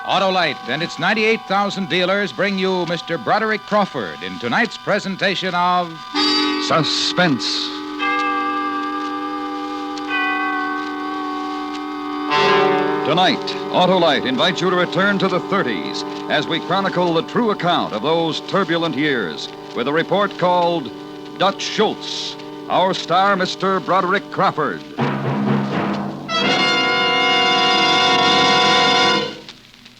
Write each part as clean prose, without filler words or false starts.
Autolite and its 98,000 dealers bring you Mr. Broderick Crawford in tonight's presentation of Suspense. Tonight, Autolite invites you to return to the 30s as we chronicle the true account of those turbulent years with a report called Dutch Schultz. Our star, Mr. Broderick Crawford.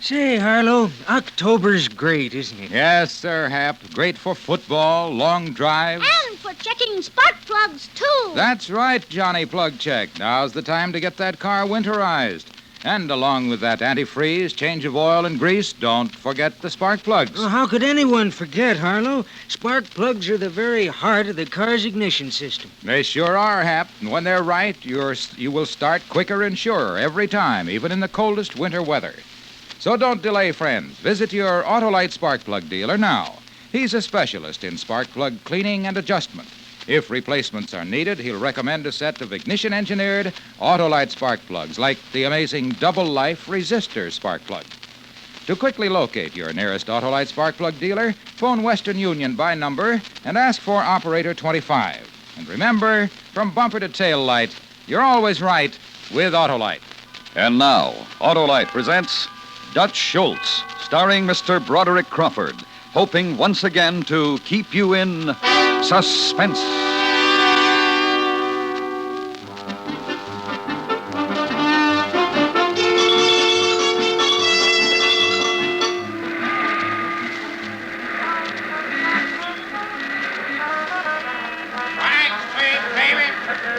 Say, Harlow, October's great, isn't it? Yes, Sir Hap. Great for football, long drives. And for checking spark plugs, too. That's right, Johnny Plug Check. Now's the time to get that car winterized. And along with that antifreeze, change of oil and grease, don't forget the spark plugs. Well, how could anyone forget, Harlow? Spark plugs are the very heart of the car's ignition system. They sure are, Hap. And when they're right, you will start quicker and surer every time, even in the coldest winter weather. So don't delay, friends. Visit your Autolite spark plug dealer now. He's a specialist in spark plug cleaning and adjustment. If replacements are needed, he'll recommend a set of ignition-engineered Autolite spark plugs, like the amazing double-life resistor spark plug. To quickly locate your nearest Autolite spark plug dealer, phone Western Union by number and ask for Operator 25. And remember, from bumper to tail light, you're always right with Autolite. And now, Autolite presents Dutch Schultz, starring Mr. Broderick Crawford, hoping once again to keep you in suspense.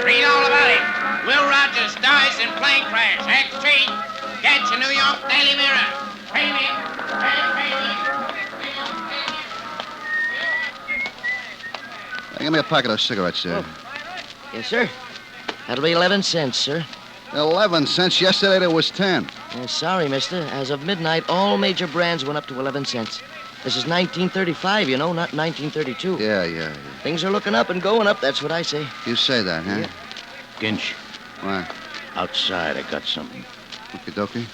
Read all about it. Will Rogers dies in plane crash. Act Street. Catch a New York Daily Mirror. Pay me. Give me a packet of cigarettes, sir. Yes, sir. That'll be 11 cents, sir. 11 cents. Yesterday there was 10. Sorry, mister. As of midnight, all major brands went up to 11 cents. This is 1935, you know, not 1932. Yeah. Things are looking up and going up, that's what I say. You say that, huh? Yeah. Ginch, What? outside, I got something. Okie dokie.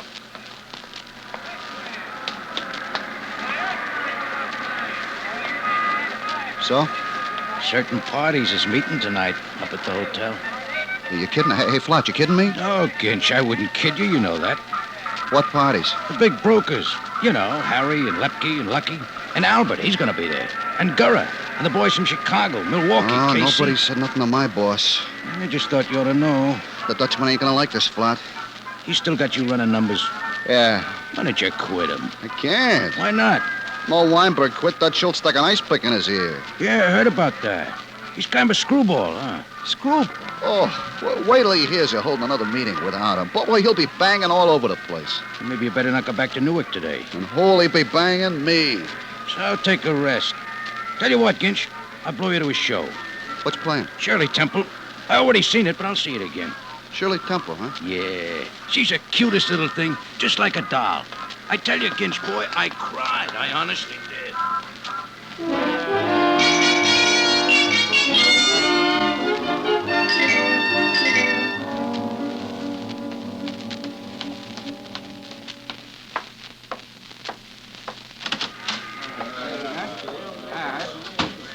So? Certain parties is meeting tonight up at the hotel. Are you kidding? Hey, Flott, you kidding me? No, Ginch, I wouldn't kid you. You know that. What parties? The big brokers. You know, Harry and Lepke and Lucky. And Albert, he's going to be there. And Gurra. And the boys from Chicago, Milwaukee, Oh, Casey. nobody said nothing to my boss. I just thought you ought to know. The Dutchman ain't gonna like this, Flott. He's still got you running numbers. Yeah. Why don't you quit him? I can't. Why not? No Weinberg quit. Dutch Schultz stuck an ice pick in his ear. Yeah, I heard about that. He's kind of a screwball, huh? Screw. Oh, well, wait till he hears you're holding another meeting without him. Boy, he'll be banging all over the place. Maybe you better not go back to Newark today. And who'll he be banging? Me. So take a rest. Tell you what, Ginch, I'll blow you to a show. What's playing? Shirley Temple. I already seen it, but I'll see it again. Shirley Temple, huh? Yeah. She's the cutest little thing, just like a doll. I tell you, Ginch, boy, I cried. I honestly did.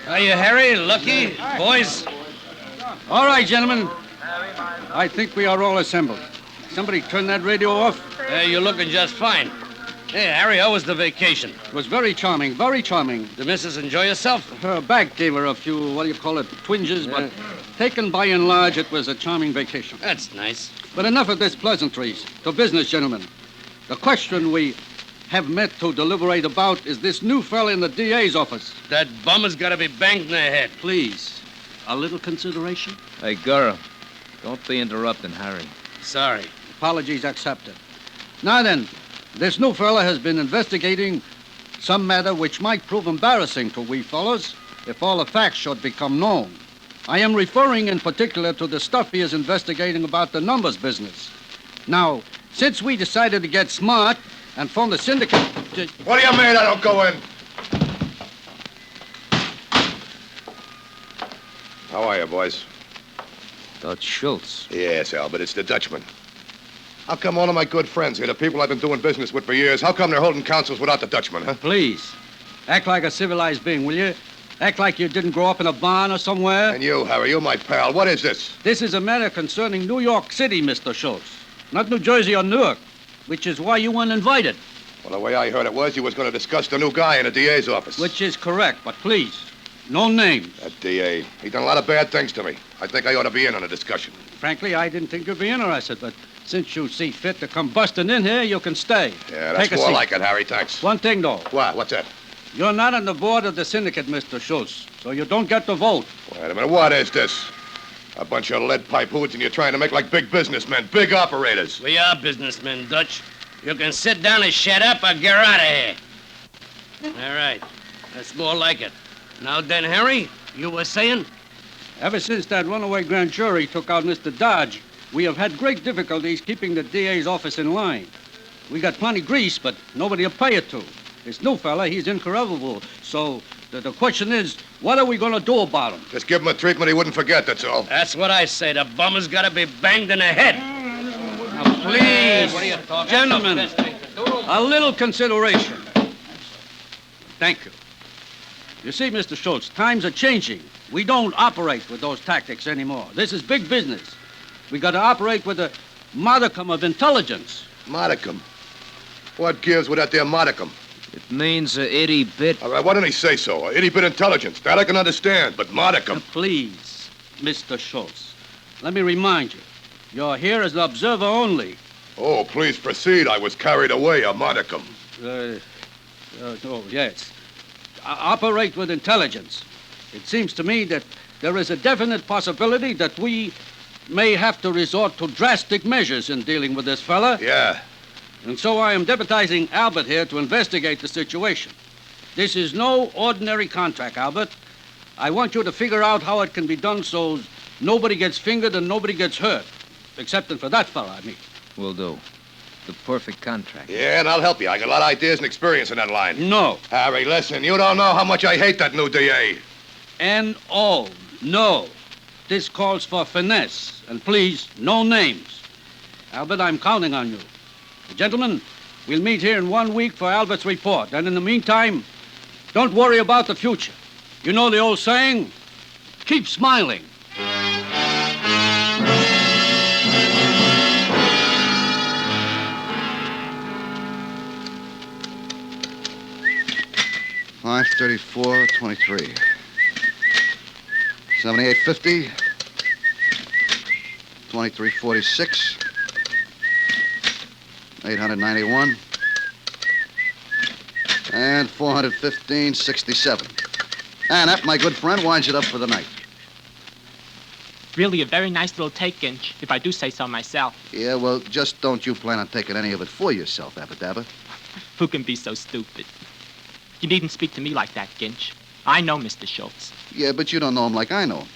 Are you Harry, Lucky, boys? All right, gentlemen. I think we are all assembled. Somebody turn that radio off. You're looking just fine. Hey, Harry, how was the vacation? It was very charming, very charming. The missus enjoy herself? Her back gave her a few, twinges, but taken by and large, it was a charming vacation. That's nice. But enough of this pleasantries. To business, gentlemen. The question we have met to deliberate about is this new fella in the DA's office. That bum has got to be banged in the head. Please, a little consideration? Hey, girl, don't be interrupting Harry. Sorry. Apologies accepted. Now then, this new fella has been investigating some matter which might prove embarrassing to we fellows if all the facts should become known. I am referring in particular to the stuff he is investigating about the numbers business. Now, since we decided to get smart and form the syndicate... What do you mean I don't go in? How are you, boys? Dutch Schultz. Yes, Albert, it's the Dutchman. How come all of my good friends here, the people I've been doing business with for years, how come they're holding councils without the Dutchman, huh? Please, act like a civilized being, will you? Act like you didn't grow up in a barn or somewhere. And you, Harry, you're my pal. What is this? This is a matter concerning New York City, Mr. Schultz. Not New Jersey or Newark, which is why you weren't invited. Well, the way I heard it was you was going to discuss the new guy in the DA's office. Which is correct, but please, no names. That DA, he done a lot of bad things to me. I think I ought to be in on the discussion. Frankly, I didn't think you'd be interested, but since you see fit to come busting in here, you can stay. Yeah, that's Take a more seat. like it, Harry. Thanks. One thing, though. What? What's that? You're not on the board of the syndicate, Mr. Schultz, so you don't get to vote. Wait a minute. What is this? A bunch of lead pipe hoods and you're trying to make like big businessmen, big operators. We are businessmen, Dutch. You can sit down and shut up or get out of here. All right. That's more like it. Now then, Harry, you were saying? Ever since that runaway grand jury took out Mr. Dodge, we have had great difficulties keeping the DA's office in line. We got plenty grease, but nobody to pay it to. This new fella, he's incorruptible. So the question is, what are we going to do about him? Just give him a treatment he wouldn't forget, that's all. That's what I say. The bum has got to be banged in the head. Now, please, gentlemen, a little consideration. Thank you. You see, Mr. Schultz, times are changing. We don't operate with those tactics anymore. This is big business. We got to operate with a modicum of intelligence. Modicum? What gives with that there modicum? It means a itty bit. All right, why didn't he say so? Itty bit intelligence. That I can understand, but modicum. Please, Mr. Schultz, let me remind you, you're here as an observer only. Oh, please proceed. I was carried away, a modicum. Oh, yes. Operate with intelligence. It seems to me that there is a definite possibility that we may have to resort to drastic measures in dealing with this fella. Yeah. And so I am deputizing Albert here to investigate the situation. This is no ordinary contract, Albert. I want you to figure out how it can be done so nobody gets fingered and nobody gets hurt. Excepting for that fella, I mean. Will do. The perfect contract. Yeah, and I'll help you. I got a lot of ideas and experience in that line. No. Harry, listen, you don't know how much I hate that new DA. N-O. No. This calls for finesse. And please, no names. Albert, I'm counting on you. Gentlemen, we'll meet here in 1 week for Albert's report. And in the meantime, don't worry about the future. You know the old saying, keep smiling. $534.23. 78.50. 23.46. 891. And 415.67. And that, my good friend, winds it up for the night. Really a very nice little take, Ginch, if I do say so myself. Yeah, well, just don't you plan on taking any of it for yourself, Abba-Dabba. Who can be so stupid? You needn't speak to me like that, Ginch. I know Mr. Schultz. Yeah, but you don't know him like I know him.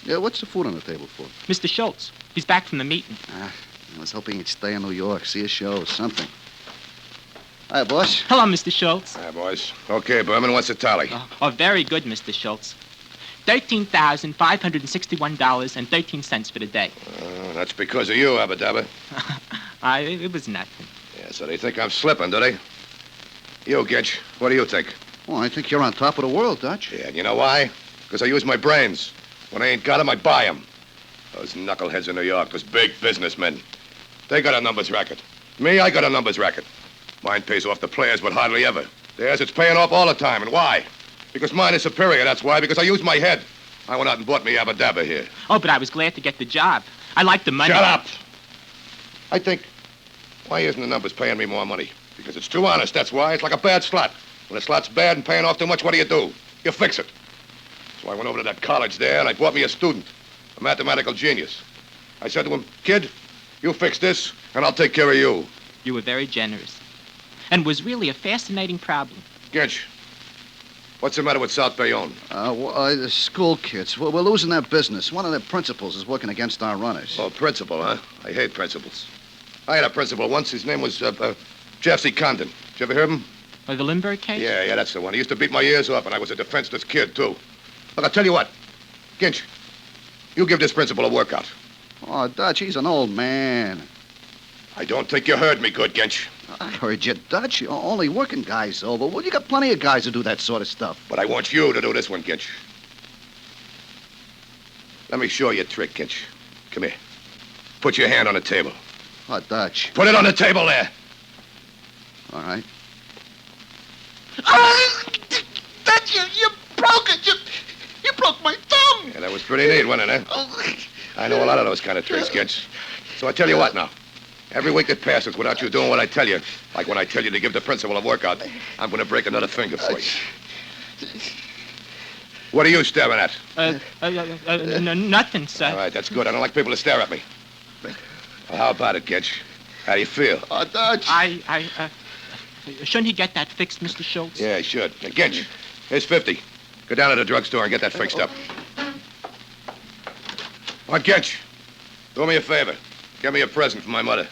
Yeah, what's the food on the table for? Mr. Schultz. He's back from the meeting. I was hoping he'd stay in New York, see a show or something. Hi, boss. Hello, Mr. Schultz. Hi, boys. Okay, Berman, what's the tally? Oh, very good, Mr. Schultz. $13,561.13 for the day. That's because of you, Abba-Dabba. It was nothing. Yeah, so they think I'm slipping, do they? You, Gitch, what do you think? Well, I think you're on top of the world, Dutch. Yeah, and you know why? Because I use my brains. When I ain't got 'em, I buy 'em. Those knuckleheads in New York, those big businessmen, they got a numbers racket. Me, I got a numbers racket. Mine pays off the players, but hardly ever. Theirs, it's paying off all the time. And why? Because mine is superior, that's why. Because I use my head. I went out and bought me Abba-Dabba here. Oh, but I was glad to get the job. I like the money. Shut up! I think, why isn't the numbers paying me more money? Because it's too honest, that's why. It's like a bad slot. When a slot's bad and paying off too much, what do? You fix it. So I went over to that college there, and I bought me a student, a mathematical genius. I said to him, kid, you fix this, and I'll take care of you. You were very generous. And was really a fascinating problem. Ginch, what's the matter with South Bayonne? The school kids. We're losing their business. One of their principals is working against our runners. Oh, principal, huh? I hate principals. I had a principal once. His name was Jeff C. Condon. Did you ever hear of him? Oh, the Lindbergh case? Yeah, that's the one. He used to beat my ears off, and I was a defenseless kid, too. Look, I'll tell you what. Ginch, you give this principal a workout. Oh, Dutch, he's an old man. I don't think you heard me good, Ginch. I heard you, Dutch. You're only working guys over. Well, you got plenty of guys who do that sort of stuff. But I want you to do this one, Ginch. Let me show you a trick, Ginch. Come here. Put your hand on the table. Oh, Dutch. Put it on the table there. All right. Dutch, you broke it. You broke my thumb. Yeah, that was pretty neat, wasn't it, huh? I know a lot of those kind of tricks, Ginch. So I tell you what now. Every week that passes without you doing what I tell you, like when I tell you to give the principal a workout, I'm going to break another finger for you. What are you staring at? Nothing, sir. All right, that's good. I don't like people to stare at me. Well, how about it, Ginch? How do you feel? Oh, Dutch. Shouldn't he get that fixed, Mr. Schultz? Yeah, he should. Now, Ginch, here's 50. Go down to the drugstore and get that fixed up. Oh, Ginch, do me a favor. Get me a present for my mother.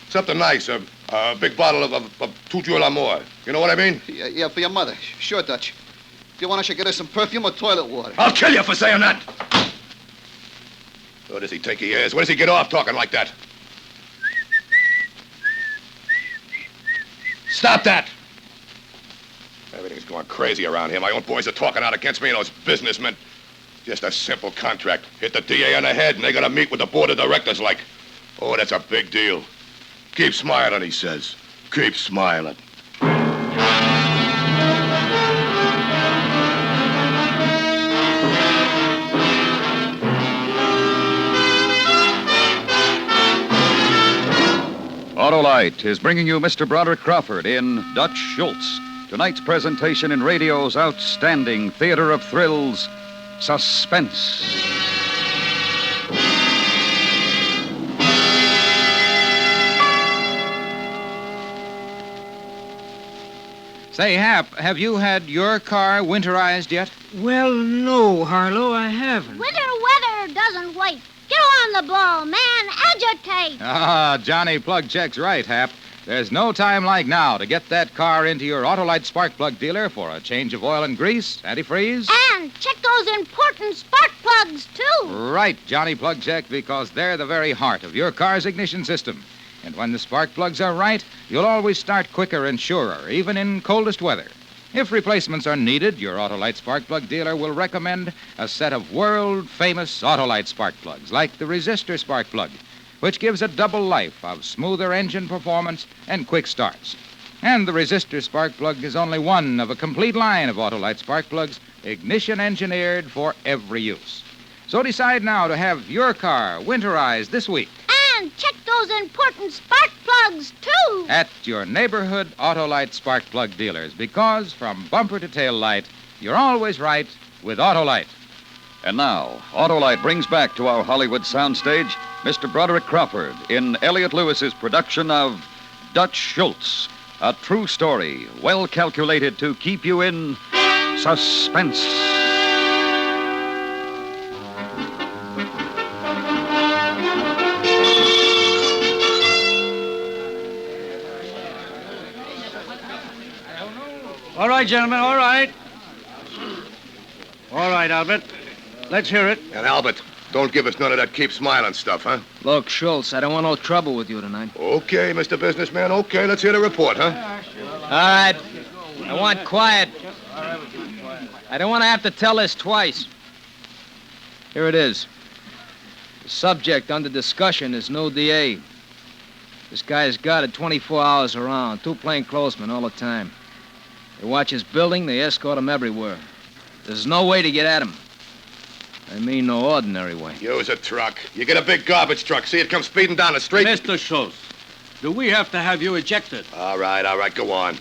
Something nice, a big bottle of Toujours l'Amour. You know what I mean? Yeah, for your mother. Sure, Dutch. If you want, I should get her some perfume or toilet water. I'll kill you for saying that. Where does he think he is? Where does he get off talking like that? Stop that! Everything's going crazy around here. My own boys are talking out against me and those businessmen. Just a simple contract. Hit the DA on the head and they gotta meet with the board of directors like... Oh, that's a big deal. Keep smiling, he says. Keep smiling. Autolite is bringing you Mr. Broderick Crawford in Dutch Schultz. Tonight's presentation in radio's outstanding theater of thrills, Suspense. Say, Hap, have you had your car winterized yet? Well, no, Harlow, I haven't. Winter weather doesn't wait. Get on the ball, man. Agitate. Ah, Johnny Plug checks right, Hap. There's no time like now to get that car into your Autolite spark plug dealer for a change of oil and grease, antifreeze. And check those important spark plugs, too. Right, Johnny Plug check, because they're the very heart of your car's ignition system. And when the spark plugs are right, you'll always start quicker and surer, even in coldest weather. If replacements are needed, your Autolite spark plug dealer will recommend a set of world-famous Autolite spark plugs, like the resistor spark plug, which gives a double life of smoother engine performance and quick starts. And the resistor spark plug is only one of a complete line of Autolite spark plugs, ignition engineered for every use. So decide now to have your car winterized this week. And check those important spark plugs, too. At your neighborhood Autolite spark plug dealers, because from bumper to tail light, you're always right with Autolite. And now, Autolite brings back to our Hollywood soundstage Mr. Broderick Crawford in Elliot Lewis's production of Dutch Schultz, a true story well calculated to keep you in suspense. All right, gentlemen, all right. All right, Albert. Let's hear it. And Albert, don't give us none of that keep smiling stuff, huh? Look, Schultz, I don't want no trouble with you tonight. Okay, Mr. Businessman, okay. Let's hear the report, huh? All right. I want quiet. I don't want to have to tell this twice. Here it is. The subject under discussion is no DA. This guy is guarded 24 hours around, 2 plainclothesmen all the time. They watch his building, they escort him everywhere. There's no way to get at him. I mean, no ordinary way. Use a truck. You get a big garbage truck. See it come speeding down the street? Mr. Schultz, do we have to have you ejected? All right, go on.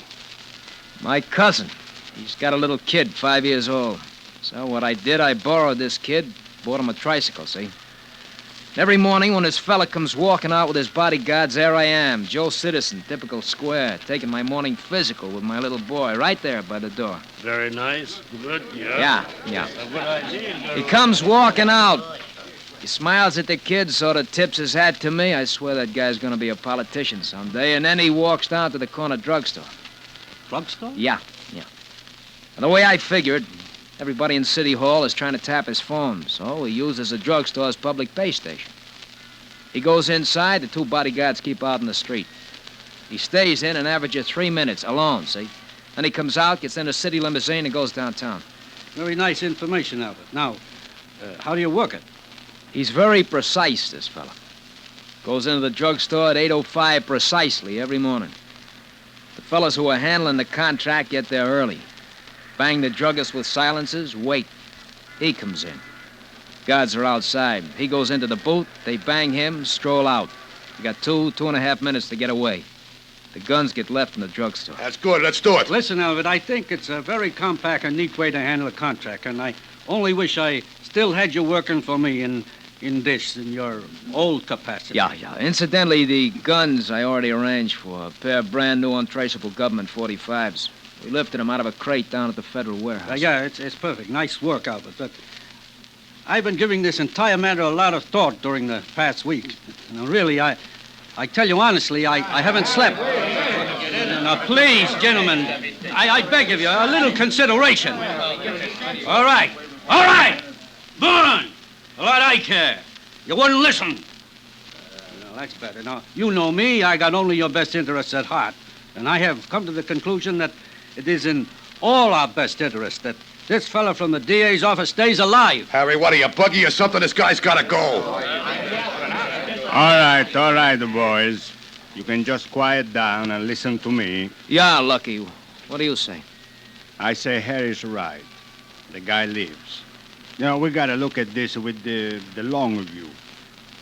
My cousin. He's got a little kid, 5 years old. So what I did, I borrowed this kid, bought him a tricycle, see? Every morning when this fella comes walking out with his bodyguards, there I am, Joe Citizen, typical square, taking my morning physical with my little boy right there by the door. Very nice. Good, yeah. Yeah. A good idea. He comes walking out. He smiles at the kid, sort of tips his hat to me. I swear that guy's going to be a politician someday. And then he walks down to the corner drugstore. Drugstore? Yeah. And the way I figured, everybody in City Hall is trying to tap his phone, so he uses the drugstore as public pay station. He goes inside, the 2 bodyguards keep out in the street. He stays in an average of 3 minutes, alone, see? Then he comes out, gets in a city limousine, and goes downtown. Very nice information, Albert. Now, how do you work it? He's very precise, this fella. Goes into the drugstore at 8:05 precisely every morning. The fellas who are handling the contract get there early. Bang the druggist with silencers, wait. He comes in. Guards are outside. He goes into the booth, they bang him, stroll out. You got 2.5 minutes to get away. The guns get left in the drugstore. That's good. Let's do it. Listen, Albert, I think it's a very compact and neat way to handle a contract, and I only wish I still had you working for me in your old capacity. Yeah. Incidentally, the guns I already arranged for. A pair of brand new untraceable government 45s. We lifted them out of a crate down at the federal warehouse. Yeah, it's perfect. Nice work, Albert. But I've been giving this entire matter a lot of thought during the past week. And really, I tell you honestly, I haven't slept. Now, please, gentlemen, I beg of you, a little consideration. All right. Burn! A lot I care. You wouldn't listen. Well, that's better. Now, you know me. I got only your best interests at heart. And I have come to the conclusion that it is in all our best interests that this fella from the DA's office stays alive. Harry, what are you, buggy or something? This guy's got to go. All right, boys. You can just quiet down and listen to me. Yeah, Lucky. What do you say? I say Harry's right. The guy lives. Now, we got to look at this with the long view.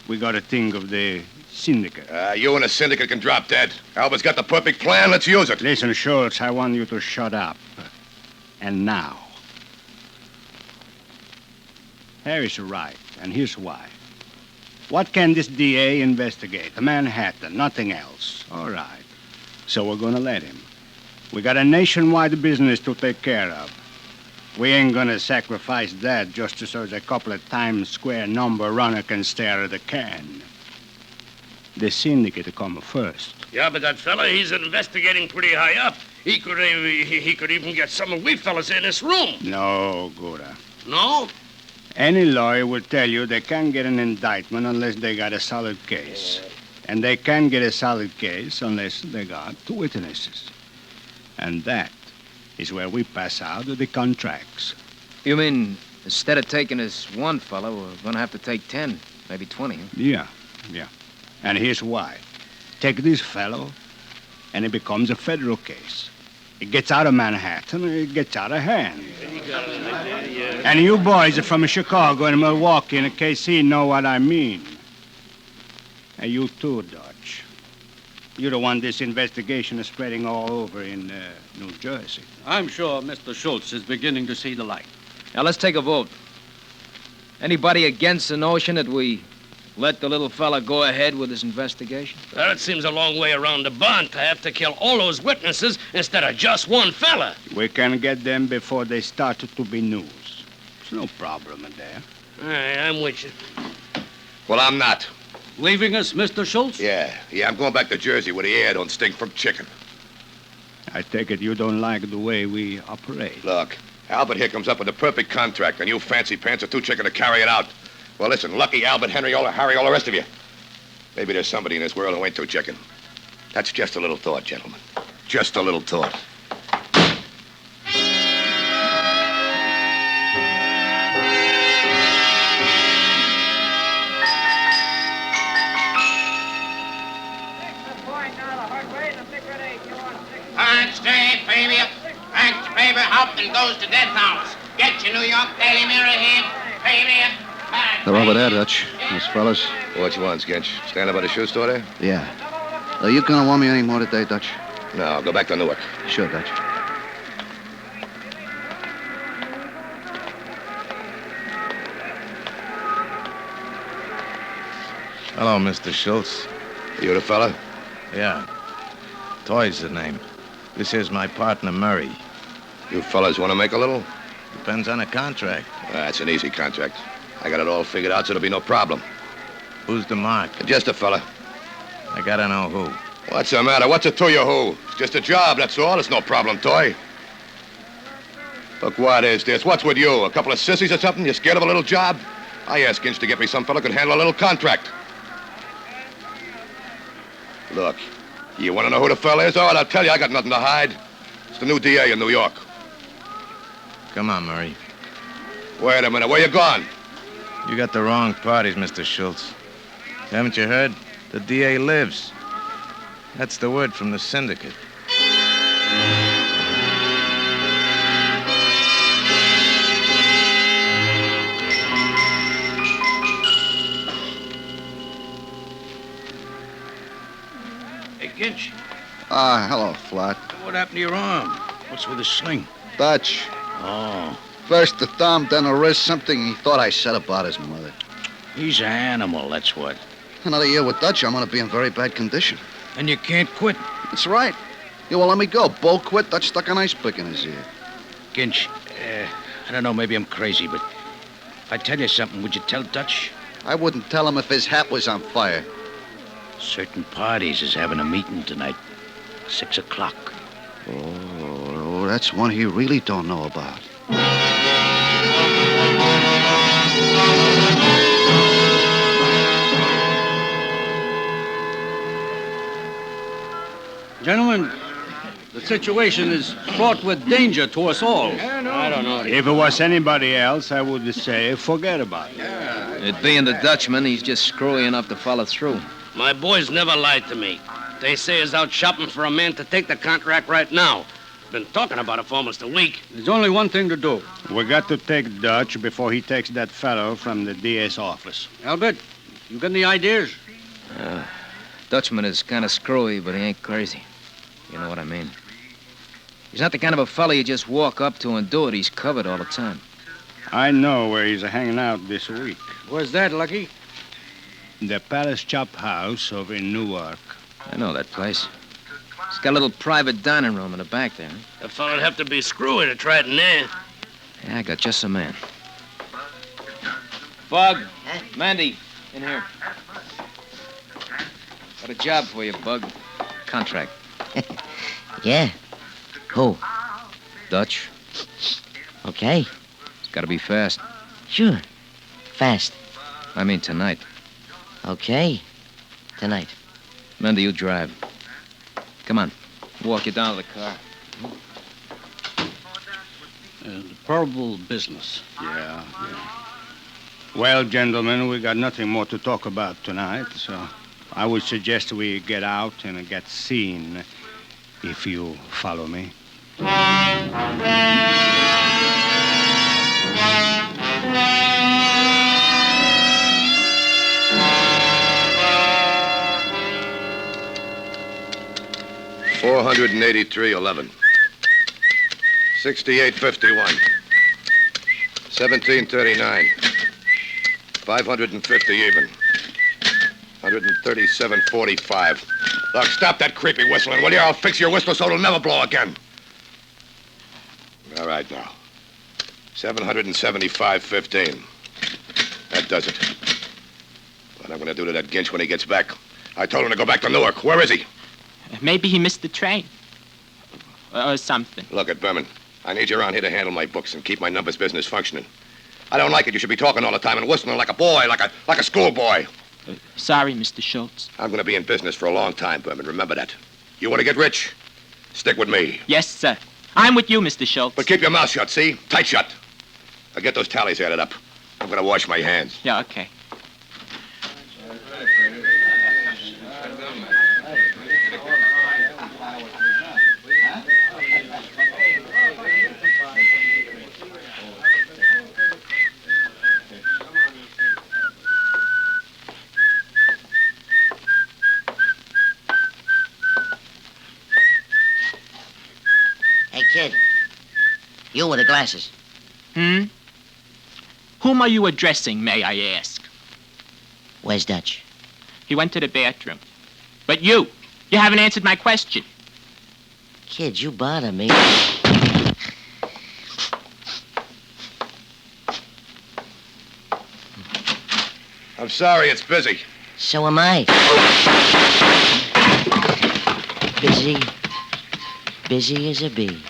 We got to think of the syndicate. You and the syndicate can drop dead. Albert's got the perfect plan. Let's use it. Listen, Schultz, I want you to shut up. And now. Harry's right, and here's why. What can this DA investigate? A Manhattan, nothing else. All right. So we're going to let him. We got a nationwide business to take care of. We ain't going to sacrifice that just so a couple of Times Square number runner can stare at a can. The syndicate come first. Yeah, but that fella, he's investigating pretty high up. He could even get some of we fellas in this room. No, Gura. No? Any lawyer will tell you they can't get an indictment unless they got a solid case. And they can't get a solid case unless they got 2 witnesses. And that is where we pass out the contracts. You mean, instead of taking this one fellow, we're going to have to take 10, maybe 20, huh? Yeah. And here's why. Take this fellow, and it becomes a federal case. It gets out of Manhattan, and it gets out of hand. And you boys are from Chicago and Milwaukee and KC know what I mean. And you too, Dutch. You don't want this investigation spreading all over in New Jersey. I'm sure Mr. Schultz is beginning to see the light. Now, let's take a vote. Anybody against the notion that we let the little fella go ahead with his investigation? Well, it seems a long way around the bond to have to kill all those witnesses instead of just one fella. We can get them before they start to be news. There's no problem in there. All right, I'm with you. Well, I'm not. Leaving us, Mr. Schultz? Yeah, I'm going back to Jersey where the air don't stink from chicken. I take it you don't like the way we operate. Look, Albert here comes up with the perfect contract, and you fancy pants are too chicken to carry it out. Well, listen, Lucky, Albert, Henry, Harry, all the rest of you. Maybe there's somebody in this world who ain't too chicken. That's just a little thought, gentlemen. Just a little thought. Thanks, baby. Hopkins goes to death house. Get your New York Daily Mirror here, baby. They're over there, Dutch. Those fellas. What you want, Skinch? Stand up by the shoe store there? Yeah. Are you gonna want me any more today, Dutch? No, I'll go back to Newark. Sure, Dutch. Hello, Mr. Schultz. You the fella? Yeah. Toy's the name. This here's my partner, Murray. You fellas want to make a little? Depends on the contract. That's an easy contract. I got it all figured out, so there'll be no problem. Who's the mark? Just a fella. I gotta know who. What's the matter? What's it to you, who? It's just a job, that's all. It's no problem, Toy. Look, what is this? What's with you? A couple of sissies or something? You scared of a little job? I asked Inch to get me some fella who could handle a little contract. Look, you want to know who the fella is? All right, I'll tell you, I got nothing to hide. It's the new DA in New York. Come on, Murray. Wait a minute, where you going? You got the wrong parties, Mr. Schultz. Haven't you heard? The DA lives. That's the word from the syndicate. Hey, Ginch, Hello, Flat. what happened to your arm? What's with the sling? Dutch. Oh, First the thumb, then the wrist, something he thought I said about his mother. he's an animal, that's what. Another year with Dutch, I'm gonna be in very bad condition. And you can't quit. That's right. You won't let me go. Bull quit, Dutch stuck an ice pick in his ear. Ginch, I don't know, maybe I'm crazy, but if I tell you something, would you tell Dutch? I wouldn't tell him if his hat was on fire. Certain parties is having a meeting tonight. 6 o'clock. Oh, that's one he really don't know about. Gentlemen, the situation is fraught with danger to us all. I don't know. If it was anybody else, I would say forget about it. It being the Dutchman, he's just screwy enough to follow through. My boys never lied to me. They say he's out shopping for a man to take the contract right now. Been talking about it for almost a week. There's only one thing to do. We got to take Dutch before he takes that fellow from the DA's office. Albert, you got any ideas? Dutchman is kind of screwy, but he ain't crazy. You know what I mean? He's not the kind of a fella you just walk up to and do it. He's covered all the time. I know where he's hanging out this week. Where's that, Lucky? The Palace Chop House over in Newark. I know that place. It's got a little private dining room in the back there. The fella'd have to be screwy to try it in there. Yeah, I got just a man. Bug, Mandy, in here. Got a job for you, Bug. Contract. Yeah. Who? Dutch. Okay. It's got to be fast. Sure. Fast. I mean tonight. Okay. Tonight. Mandy, you drive. Come on. Walk you down to the car. Probable business. Yeah. Well, gentlemen, we got nothing more to talk about tonight, so I would suggest we get out and get seen, if you follow me. $483.11. 68.51. 17.39. 550 even. 137.45. Look, stop that creepy whistling, will you? I'll fix your whistle so it'll never blow again. All right, now. 775.15. That does it. What I'm going to do to that Ginch when he gets back? I told him to go back to Newark. Where is he? Maybe he missed the train. Or something. Look at Berman. I need you around here to handle my books and keep my numbers business functioning. I don't like it. You should be talking all the time and whistling like a boy, like a schoolboy. Sorry, Mr. Schultz. I'm going to be in business for a long time, Berman. Remember that. You want to get rich? Stick with me. Yes, sir. I'm with you, Mr. Schultz. But keep your mouth shut, see? Tight shut. Now get those tallies added up. I'm going to wash my hands. Yeah, okay. Hey, kid. You with the glasses. Whom are you addressing, may I ask? Where's Dutch? He went to the bathroom. But you haven't answered my question. Kid, you bother me. I'm sorry, it's busy. So am I. Busy. Busy as a bee.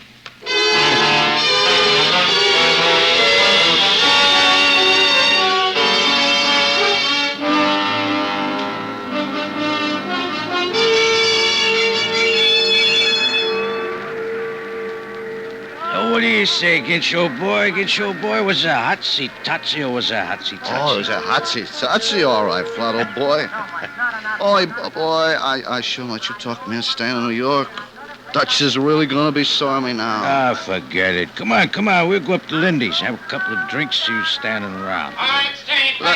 say, Ginch, boy, was a hotsy totsy or was a hotsy totsy? Oh, it was a hotsy, all right, flat old boy. Boy, I shouldn't let you talk, man. Staying in New York. Dutch is really gonna be sorry now. Ah, forget it. Come on. We'll go up to Lindy's, have a couple of drinks, you standing around.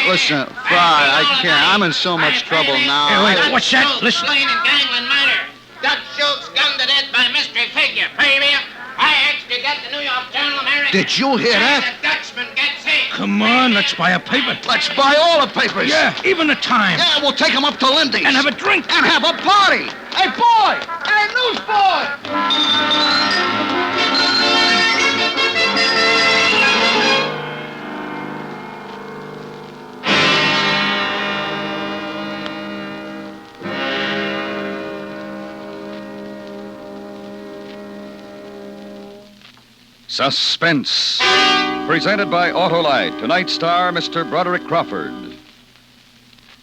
Listen, Fry, I can't. I'm in so much trouble now. Hey, wait, what's that? Listen. Slain in gangland murder. Dutch Schultz gunned to death by mystery figure. Baby, I actually got the New York Journal American. Did you hear that? The Dutchman gets hit. Come on, let's buy a paper. Let's buy all the papers. Yeah, even the Times. Yeah, we'll take them up to Lindy's. And have a drink. And have a party. Hey, boy! Hey, newsboy! Suspense. Presented by Autolite. Tonight's star, Mr. Broderick Crawford.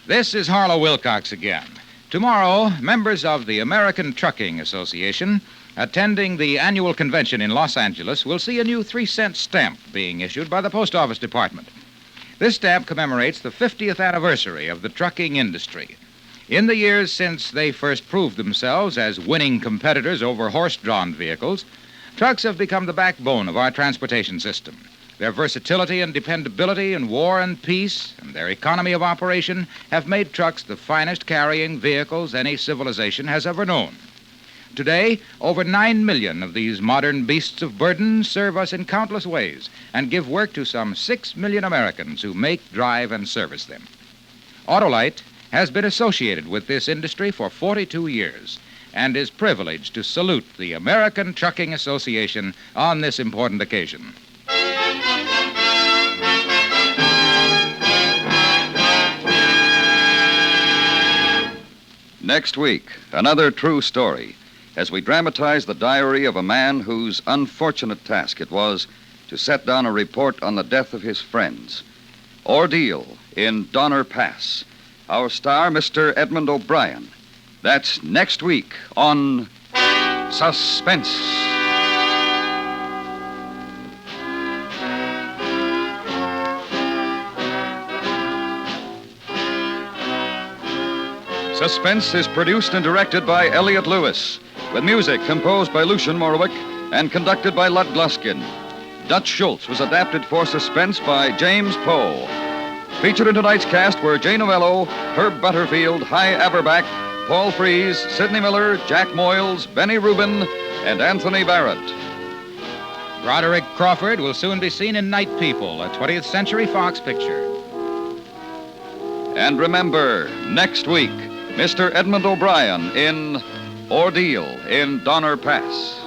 This is Harlow Wilcox again. Tomorrow, members of the American Trucking Association attending the annual convention in Los Angeles will see a new 3-cent stamp being issued by the Post Office Department. This stamp commemorates the 50th anniversary of the trucking industry. In the years since they first proved themselves as winning competitors over horse-drawn vehicles, trucks have become the backbone of our transportation system. Their versatility and dependability in war and peace, and their economy of operation have made trucks the finest carrying vehicles any civilization has ever known. Today, over 9 million of these modern beasts of burden serve us in countless ways and give work to some 6 million Americans who make, drive, and service them. Autolite has been associated with this industry for 42 years and is privileged to salute the American Trucking Association on this important occasion. Next week, another true story as we dramatize the diary of a man whose unfortunate task it was to set down a report on the death of his friends. Ordeal in Donner Pass. Our star, Mr. Edmund O'Brien. That's next week on Suspense. Suspense is produced and directed by Elliot Lewis, with music composed by Lucien Morawick and conducted by Lud Gluskin. Dutch Schultz was adapted for Suspense by James Poe. Featured in tonight's cast were J. Novello, Herb Butterfield, Hy Averback, Paul Frees, Sidney Miller, Jack Moyles, Benny Rubin, and Anthony Barrett. Broderick Crawford will soon be seen in Night People, a 20th Century Fox picture. And remember, next week, Mr. Edmund O'Brien in Ordeal in Donner Pass.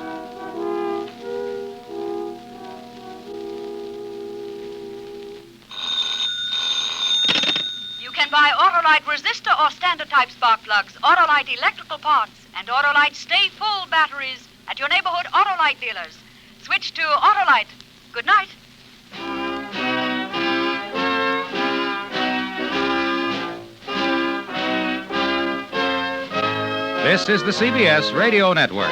You can buy Autolite resistor or standard type spark plugs, Autolite electrical parts, and Autolite Stay Full batteries at your neighborhood Autolite dealers. Switch to Autolite. Good night. This is the CBS Radio Network.